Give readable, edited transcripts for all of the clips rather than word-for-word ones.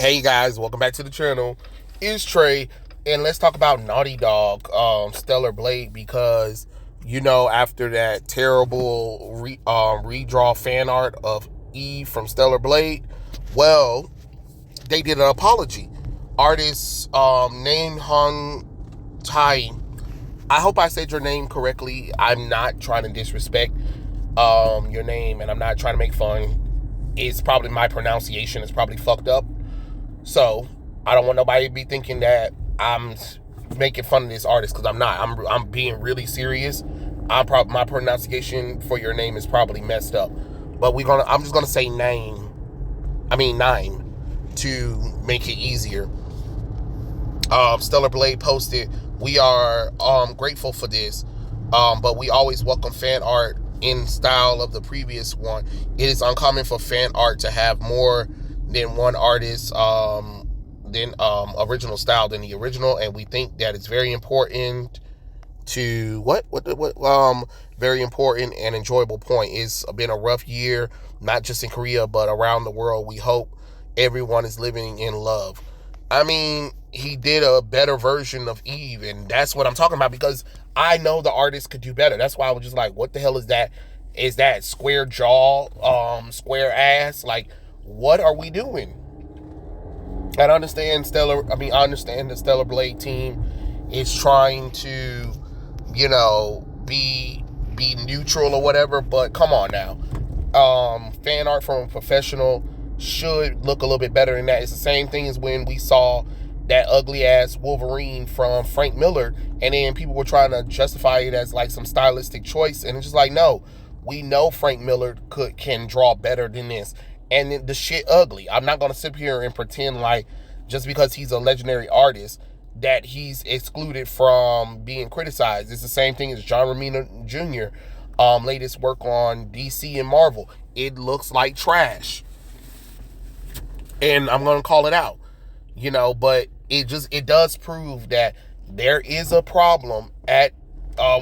Hey guys, welcome back to the channel. It's Trey, and let's talk about Naughty Dog, Stellar Blade, because after that terrible redraw fan art of Eve from Stellar Blade, well, they did an apology. Artist named Hyoung. I hope I said your name correctly. I'm not trying to disrespect your name, and I'm not trying to make fun. It's probably my pronunciation is probably fucked up. So I don't want nobody to be thinking that I'm making fun of this artist, because I'm not. I'm being really serious. My pronunciation for your name is probably messed up. But I'm just gonna say name to make it easier. Stellar Blade posted, "We are grateful for this, but we always welcome fan art in style of the previous one. It is uncommon for fan art to have more than one artist original style than the original, and we think that it's very important to very important and enjoyable point. It's been a rough year, not just in Korea but around the world. We hope everyone is living in love." I mean, he did a better version of Eve, and that's what I'm talking about, because I know the artist could do better. That's why I was just like, what the hell is that? Is that square jaw, square ass? Like, what are we doing? I understand I understand the Stellar Blade team is trying to, be neutral or whatever, but come on now. Fan art from a professional should look a little bit better than that. It's the same thing as when we saw that ugly ass Wolverine from Frank Miller, and then people were trying to justify it as like some stylistic choice, and it's just like, no, we know Frank Miller can draw better than this, and the shit ugly. I'm not gonna sit here and pretend like just because he's a legendary artist that he's excluded from being criticized. It's the same thing as John Romita Jr. Latest work on DC and Marvel. It looks like trash, and I'm gonna call it out, but it does prove that there is a problem at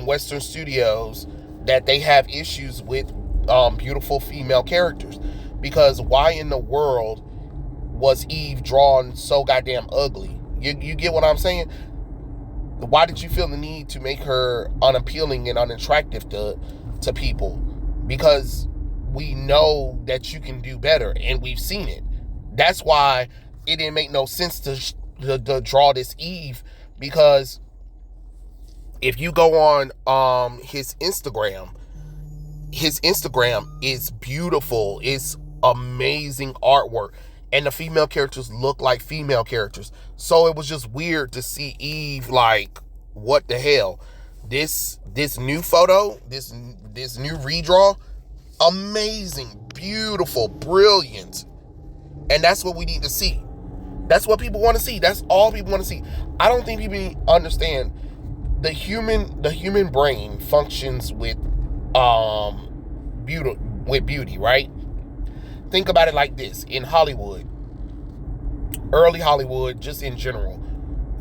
Western Studios, that they have issues with beautiful female characters. Because why in the world was Eve drawn so goddamn ugly? You get what I'm saying? Why did you feel the need to make her unappealing and unattractive to people? Because we know that you can do better, and we've seen it. That's why it didn't make no sense to draw this Eve, because if you go on his Instagram is beautiful. It's amazing artwork, and the female characters look like female characters. So it was just weird to see Eve like, what the hell? This new photo, this new redraw, amazing, beautiful, brilliant. And that's what we need to see. That's what people want to see. That's all people want to see. I don't think people understand the human brain functions with beauty, right? Think about it like this. In Hollywood, early Hollywood, just in general,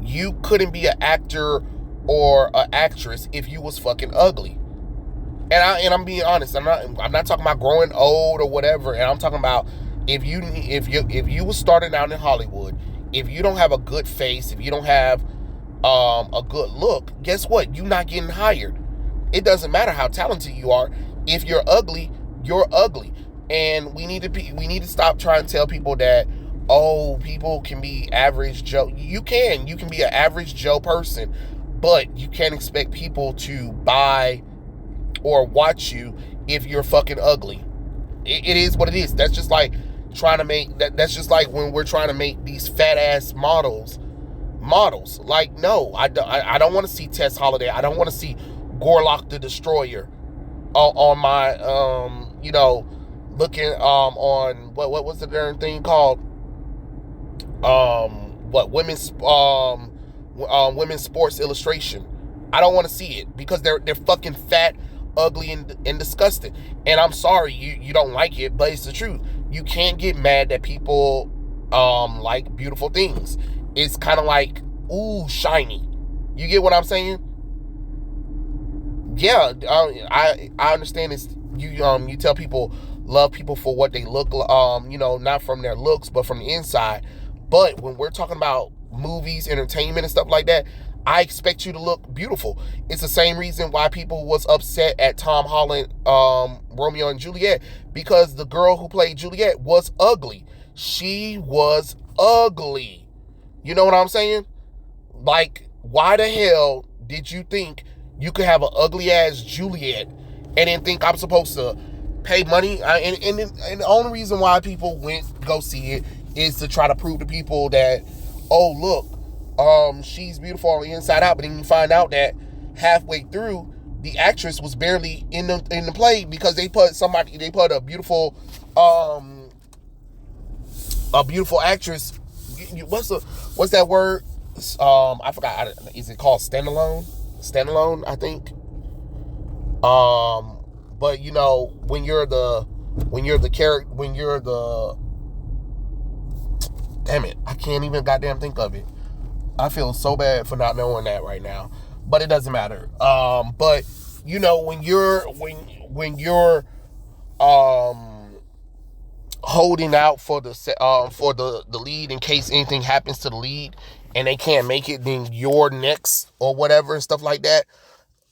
you couldn't be an actor or an actress if you was fucking ugly. And I'm being honest. I'm not talking about growing old or whatever. And I'm talking about if you was starting out in Hollywood, if you don't have a good face, if you don't have a good look, guess what? You're not getting hired. It doesn't matter how talented you are. If you're ugly, you're ugly. And we need to stop trying to tell people that, oh, people can be average Joe. You can be an average Joe person, but you can't expect people to buy or watch you if you're fucking ugly. It is what it is. That's just like that's just like when we're trying to make these fat ass models. Like, no, I don't want to see Tess Holiday. I don't want to see Gorlock the Destroyer on my looking on what was the darn thing called, women's sports illustration. I don't want to see it, because they're fucking fat, ugly, and disgusting. And I'm sorry you don't like it, but it's the truth. You can't get mad that people like beautiful things. It's kind of like, ooh, shiny. You get what I'm saying? Yeah, I understand this. You tell people love people for what they look, not from their looks, but from the inside. But when we're talking about movies, entertainment, and stuff like that, I expect you to look beautiful. It's the same reason why people was upset at Tom Holland, Romeo and Juliet, because the girl who played Juliet was ugly. She was ugly. You know what I'm saying? Like, why the hell did you think you could have an ugly ass Juliet and then think I'm supposed to pay money? And the only reason why people went to go see it is to try to prove to people that, oh look, she's beautiful on the inside out, but then you find out that halfway through the actress was barely in the play because they put a beautiful actress. What's that word? I forgot. Is it called standalone? Standalone, I think. But you know, when you're the damn it, I can't even goddamn think of it. I feel so bad for not knowing that right now, but it doesn't matter. But you know, when you're holding out for the lead in case anything happens to the lead and they can't make it, then you're next or whatever and stuff like that.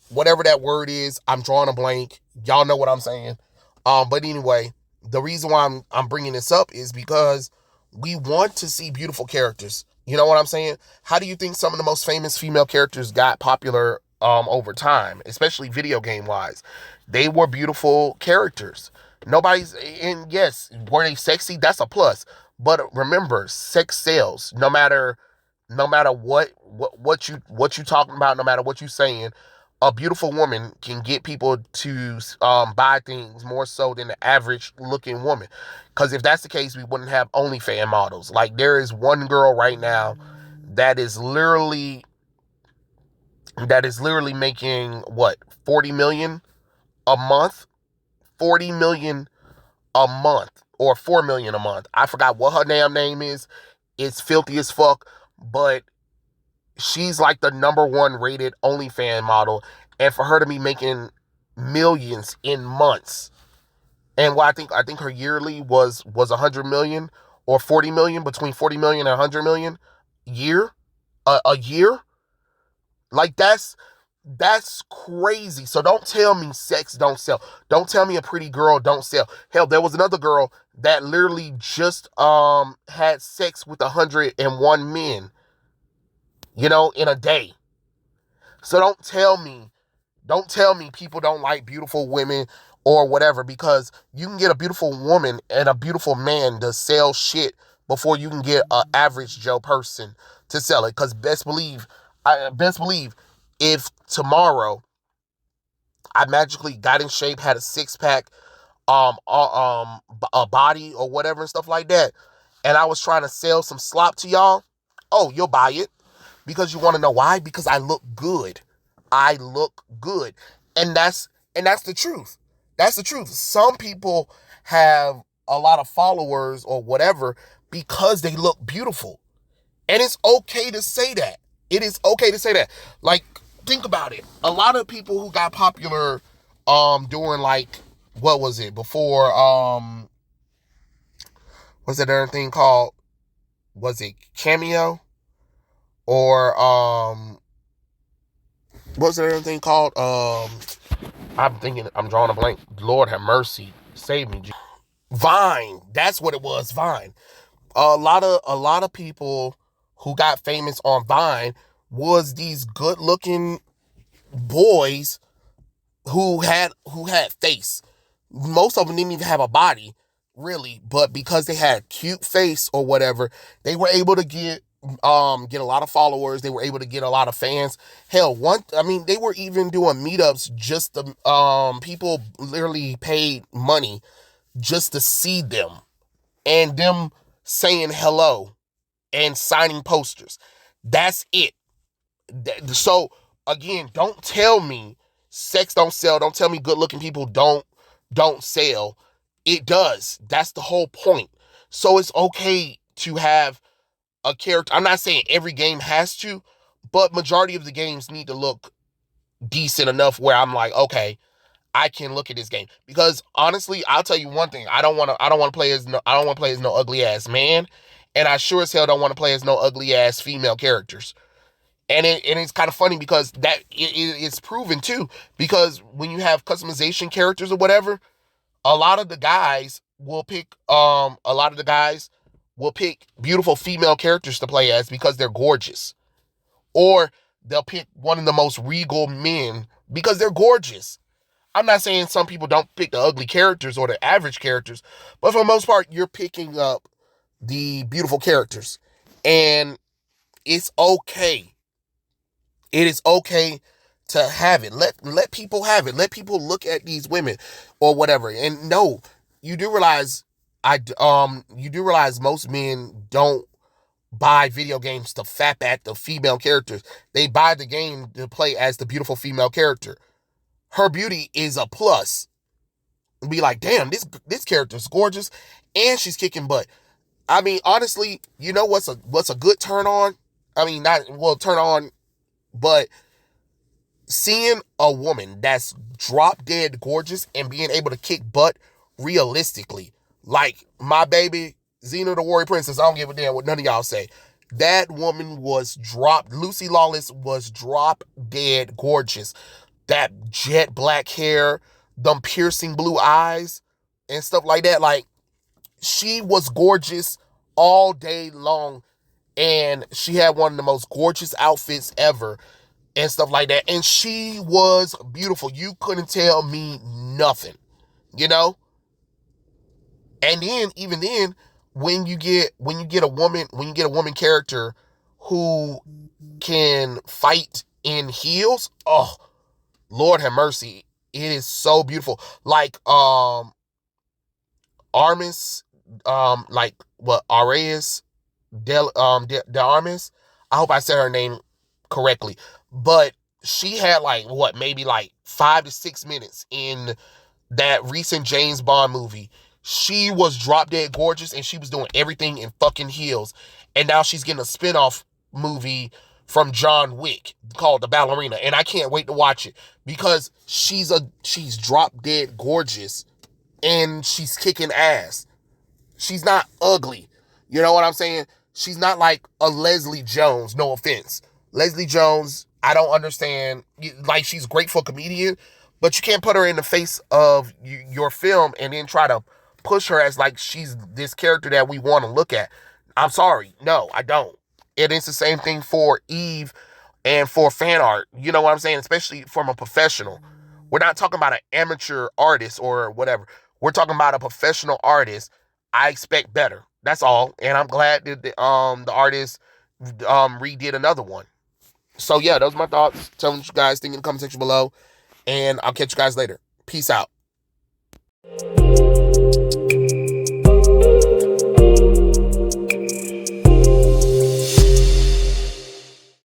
Whatever that word is, I'm drawing a blank. Y'all know what I'm saying. But anyway, the reason why I'm bringing this up is because we want to see beautiful characters. You know what I'm saying? How do you think some of the most famous female characters got popular over time, especially video game wise? They were beautiful characters. Nobody's, and yes, were they sexy? That's a plus. But remember, sex sells. No matter what you talking about, no matter what you saying, a beautiful woman can get people to buy things more so than the average looking woman. Because if that's the case, we wouldn't have OnlyFans models. Like, there is one girl right now that is literally making what, 40 million a month, 40 million a month, or 4 million a month. I forgot what her damn name is. It's filthy as fuck, but she's like the number one rated OnlyFans model, and for her to be making millions in months, and what I think her yearly was 100 million or 40 million, between 40 million and 100 million year, a year. Like, that's crazy. So don't tell me sex don't sell. Don't tell me a pretty girl don't sell. Hell, there was another girl that literally just had sex with 101 men, in a day. So don't tell me people don't like beautiful women or whatever, because you can get a beautiful woman and a beautiful man to sell shit before you can get an average Joe person to sell it. Because best believe, if tomorrow I magically got in shape, had a six pack, a body or whatever and stuff like that, and I was trying to sell some slop to y'all, oh, you'll buy it. Because you want to know why? Because I look good. I look good. And that's the truth. That's the truth. Some people have a lot of followers or whatever because they look beautiful. And it's okay to say that. It is okay to say that. Like, think about it. A lot of people who got popular during, like, what was it? Before what's that other thing called? Was it Cameo? Or what's that other thing called? I'm drawing a blank. Lord have mercy. Save me. Vine. That's what it was, Vine. A lot of people who got famous on Vine was these good looking boys who had face. Most of them didn't even have a body, really, but because they had cute face or whatever, they were able to get a lot of followers. They were able to get a lot of fans. Hell, they were even doing meetups just to people literally paid money just to see them and them saying hello and signing posters. That's it. So again, don't tell me sex don't sell. Don't tell me good looking people don't sell. It does. That's the whole point. So it's okay to have a character. I'm not saying every game has to, but majority of the games need to look decent enough where I'm like, okay, I can look at this game. Because honestly, I'll tell you one thing. I don't want to play as no ugly ass man. And I sure as hell don't want to play as no ugly ass female characters. And it's kind of funny because it's proven too. Because when you have customization characters or whatever, a lot of the guys will pick beautiful female characters to play as because they're gorgeous. Or they'll pick one of the most regal men because they're gorgeous. I'm not saying some people don't pick the ugly characters or the average characters, but for the most part, you're picking up the beautiful characters. And it's okay. It is okay to have it. Let people have it. Let people look at these women or whatever. And no, you do realize you do realize most men don't buy video games to fap at the female characters. They buy the game to play as the beautiful female character. Her beauty is a plus. Be like, damn, this character's gorgeous and she's kicking butt. I mean, honestly, you know what's a good turn on? I mean, not well turn on, but seeing a woman that's drop dead gorgeous and being able to kick butt realistically, like my baby Xena the Warrior Princess. I don't give a damn what none of y'all say. That woman was Lucy Lawless was drop dead gorgeous. That jet black hair, them piercing blue eyes, and stuff like that. Like, she was gorgeous all day long, and she had one of the most gorgeous outfits ever and stuff like that. And she was beautiful. You couldn't tell me nothing, you know? And then, even then, when you get a woman character who can fight in heels, oh, Lord have mercy. It is so beautiful. Like Armis, like what Arias de Armis. I hope I said her name correctly. But she had like what, maybe like 5 to 6 minutes in that recent James Bond movie. She was drop dead gorgeous and she was doing everything in fucking heels. And now she's getting a spinoff movie from John Wick called The Ballerina. And I can't wait to watch it because she's drop dead gorgeous and she's kicking ass. She's not ugly. You know what I'm saying? She's not like a Leslie Jones, no offense. Leslie Jones, I don't understand. Like, she's great for a comedian, but you can't put her in the face of your film and then try to push her as like she's this character that we want to look at. I'm sorry. No, I don't. And it's the same thing for Eve and for fan art. You know what I'm saying? Especially from a professional. We're not talking about an amateur artist or whatever. We're talking about a professional artist. I expect better. That's all. And I'm glad that the artist redid another one. So yeah, those are my thoughts. Tell me what you guys think in the comment section below. And I'll catch you guys later. Peace out.